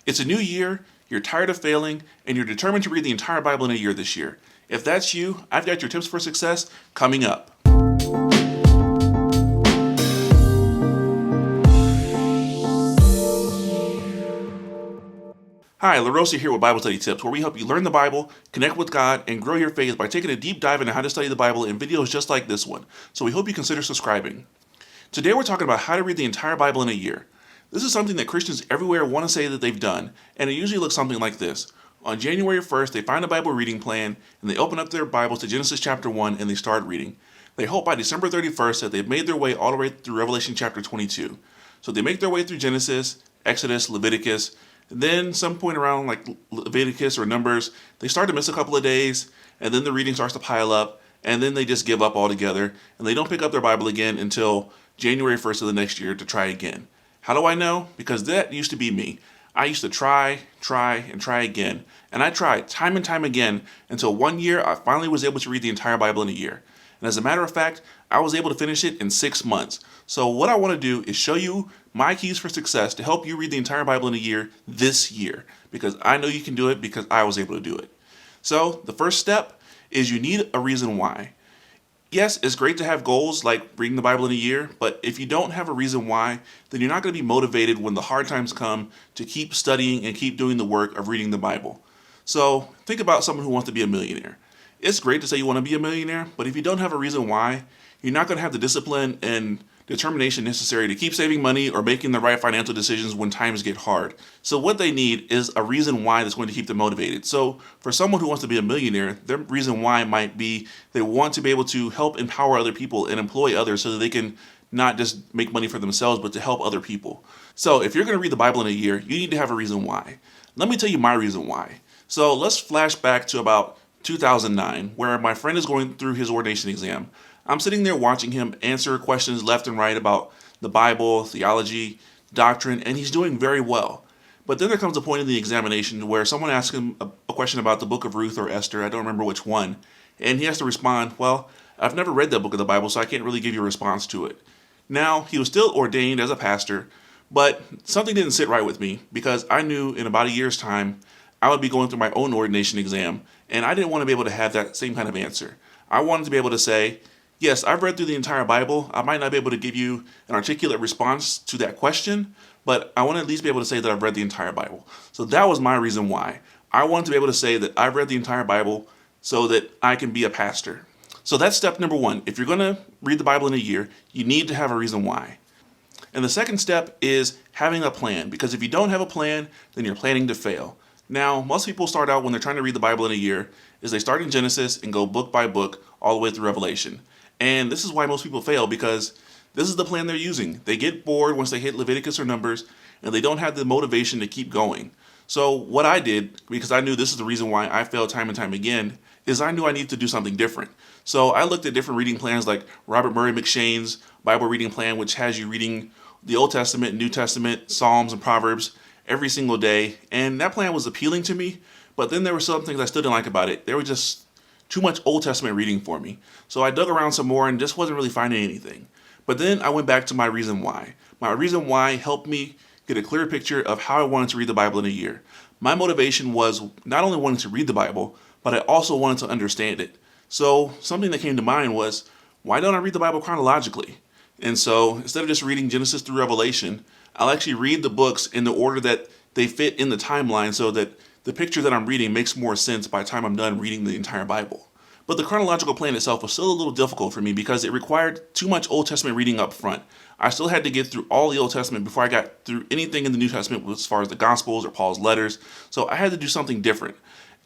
It's a new year, you're tired of failing, and you're determined to read the entire Bible in a year this year. If that's you, I've got your tips for success coming up. Hi, LaRosa here with Bible Study Tips, where we help you learn the Bible, connect with God, and grow your faith by taking a deep dive into how to study the Bible in videos just like this one. So we hope you consider subscribing. Today we're talking about how to read the entire Bible in a year. This is something that Christians everywhere want to say that they've done, and it usually looks something like this. On January 1st, they find a Bible reading plan, and they open up their Bibles to Genesis chapter 1, and they start reading. They hope by December 31st that they've made their way all the way through Revelation chapter 22. So they make their way through Genesis, Exodus, Leviticus. Then some point around like Leviticus or Numbers, they start to miss a couple of days, and then the reading starts to pile up, and then they just give up altogether, and they don't pick up their Bible again until January 1st of the next year to try again. How do I know? Because that used to be me. I used to try, and try again, and I tried time and time again until one year I finally was able to read the entire Bible in a year. And as a matter of fact, I was able to finish it in 6 months. So what I want to do is show you my keys for success to help you read the entire Bible in a year this year, because I know you can do it because I was able to do it. So the first step is you need a reason why. Yes, it's great to have goals like reading the Bible in a year, but if you don't have a reason why, then you're not going to be motivated when the hard times come to keep studying and keep doing the work of reading the Bible. So think about someone who wants to be a millionaire. It's great to say you want to be a millionaire, but if you don't have a reason why, you're not going to have the discipline and determination necessary to keep saving money or making the right financial decisions when times get hard. So what they need is a reason why that's going to keep them motivated. So for someone who wants to be a millionaire, their reason why might be they want to be able to help empower other people and employ others so that they can not just make money for themselves, but to help other people. So if you're going to read the Bible in a year, you need to have a reason why. Let me tell you my reason why. So let's flash back to about 2009, where my friend is going through his ordination exam. I'm sitting there watching him answer questions left and right about the Bible, theology, doctrine, and he's doing very well. But then there comes a point in the examination where someone asks him a question about the book of Ruth or Esther, I don't remember which one, and he has to respond, well, I've never read that book of the Bible, so I can't really give you a response to it. Now, he was still ordained as a pastor, but something didn't sit right with me because I knew in about a year's time I would be going through my own ordination exam, and I didn't want to be able to have that same kind of answer. I wanted to be able to say, yes, I've read through the entire Bible. I might not be able to give you an articulate response to that question, but I want to at least be able to say that I've read the entire Bible. So that was my reason why. I wanted to be able to say that I've read the entire Bible so that I can be a pastor. So that's step number one. If you're going to read the Bible in a year, you need to have a reason why. And the second step is having a plan, because if you don't have a plan, then you're planning to fail. Now, most people start out when they're trying to read the Bible in a year is they start in Genesis and go book by book all the way through Revelation. And this is why most people fail, because this is the plan they're using. They get bored once they hit Leviticus or Numbers, and they don't have the motivation to keep going. So what I did, because I knew this is the reason why I failed time and time again, is I knew I needed to do something different. So I looked at different reading plans like Robert Murray McCheyne's Bible reading plan, which has you reading the Old Testament, New Testament, Psalms, and Proverbs every single day. And that plan was appealing to me, but then there were some things I still didn't like about it. They were just too much Old Testament reading for me. So I dug around some more and just wasn't really finding anything. But then I went back to my reason why. My reason why helped me get a clear picture of how I wanted to read the Bible in a year. My motivation was not only wanting to read the Bible, but I also wanted to understand it. So something that came to mind was, why don't I read the Bible chronologically? And so instead of just reading Genesis through Revelation, I'll actually read the books in the order that they fit in the timeline so that the picture that I'm reading makes more sense by the time I'm done reading the entire Bible. But the chronological plan itself was still a little difficult for me because it required too much Old Testament reading up front. I still had to get through all the Old Testament before I got through anything in the New Testament as far as the Gospels or Paul's letters. So I had to do something different.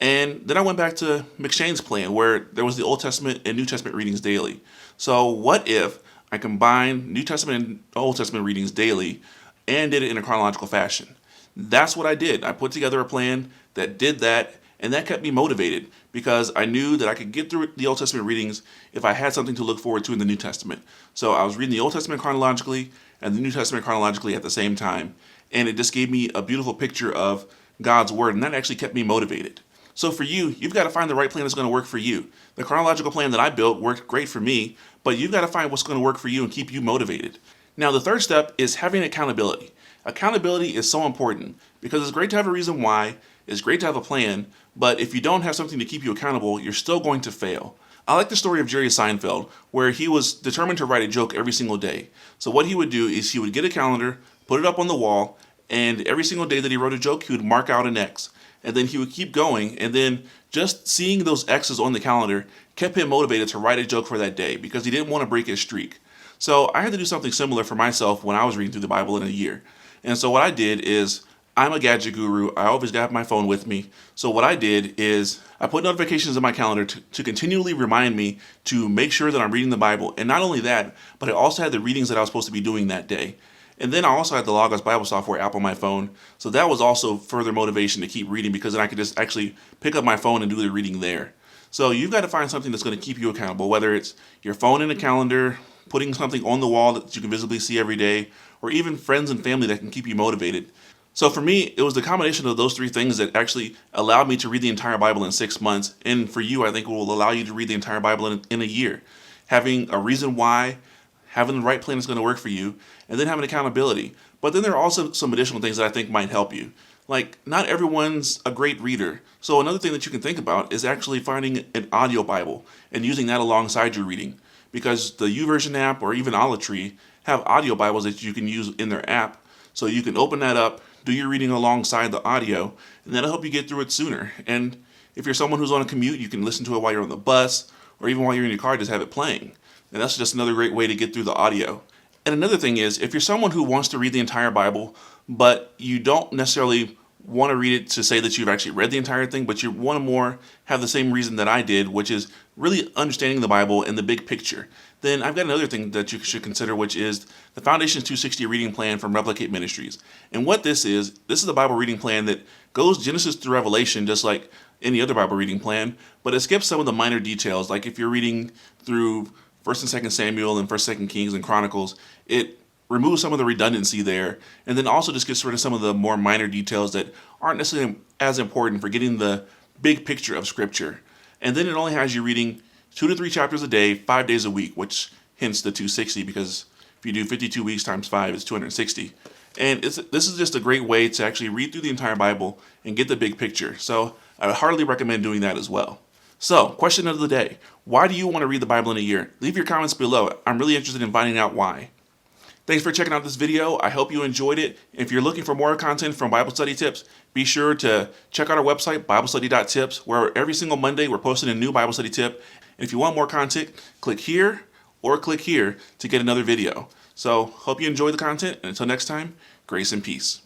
And then I went back to McCheyne's plan where there was the Old Testament and New Testament readings daily. So what if I combined New Testament and Old Testament readings daily and did it in a chronological fashion? That's what I did. I put together a plan that did that, and that kept me motivated because I knew that I could get through the Old Testament readings if I had something to look forward to in the New Testament. So I was reading the Old Testament chronologically and the New Testament chronologically at the same time, and it just gave me a beautiful picture of God's Word, and that actually kept me motivated. So for you, you've got to find the right plan that's going to work for you. The chronological plan that I built worked great for me, but you've got to find what's going to work for you and keep you motivated. Now, the third step is having accountability. Accountability is so important because it's great to have a reason why, it's great to have a plan, but if you don't have something to keep you accountable, you're still going to fail. I like the story of Jerry Seinfeld, where he was determined to write a joke every single day. So what he would do is he would get a calendar, put it up on the wall, and every single day that he wrote a joke, he would mark out an X. And then he would keep going, and then just seeing those X's on the calendar kept him motivated to write a joke for that day because he didn't want to break his streak. So I had to do something similar for myself when I was reading through the Bible in a year. And so what I did is, I'm a gadget guru. I always got my phone with me. So what I did is I put notifications in my calendar to continually remind me to make sure that I'm reading the Bible. And not only that, but I also had the readings that I was supposed to be doing that day. And then I also had the Logos Bible software app on my phone. So that was also further motivation to keep reading because then I could just actually pick up my phone and do the reading there. So you've got to find something that's going to keep you accountable, whether it's your phone in a calendar, putting something on the wall that you can visibly see every day, or even friends and family that can keep you motivated. So for me, it was the combination of those three things that actually allowed me to read the entire Bible in 6 months. And for you, I think it will allow you to read the entire Bible in a year. Having a reason why, having the right plan that's going to work for you, and then having accountability. But then there are also some additional things that I think might help you. Like, not everyone's a great reader. So another thing that you can think about is actually finding an audio Bible and using that alongside your reading. Because the YouVersion app or even OlliTree have audio Bibles that you can use in their app. So you can open that up, do your reading alongside the audio, and that'll help you get through it sooner. And if you're someone who's on a commute, you can listen to it while you're on the bus, or even while you're in your car, just have it playing. And that's just another great way to get through the audio. And another thing is, if you're someone who wants to read the entire Bible, but you don't necessarily want to read it to say that you've actually read the entire thing, but you want to more have the same reason that I did, which is really understanding the Bible and the big picture, then I've got another thing that you should consider, which is the Foundations 260 reading plan from Replicate Ministries. And what this is a Bible reading plan that goes Genesis through Revelation, just like any other Bible reading plan, but it skips some of the minor details. Like if you're reading through 1st and 2nd Samuel and 1st, 2nd Kings and Chronicles, it removes some of the redundancy there, and then also just gets rid of some of the more minor details that aren't necessarily as important for getting the big picture of Scripture. And then it only has you reading 2 to 3 chapters a day, 5 days a week, which hence the 260, because if you do 52 weeks times 5, it's 260. And this is just a great way to actually read through the entire Bible and get the big picture. So I would heartily recommend doing that as well. So, question of the day. Why do you want to read the Bible in a year? Leave your comments below. I'm really interested in finding out why. Thanks for checking out this video. I hope you enjoyed it. If you're looking for more content from Bible Study Tips, be sure to check out our website, BibleStudy.tips, where every single Monday we're posting a new Bible study tip. And if you want more content, click here or click here to get another video. So, hope you enjoy the content, and until next time, grace and peace.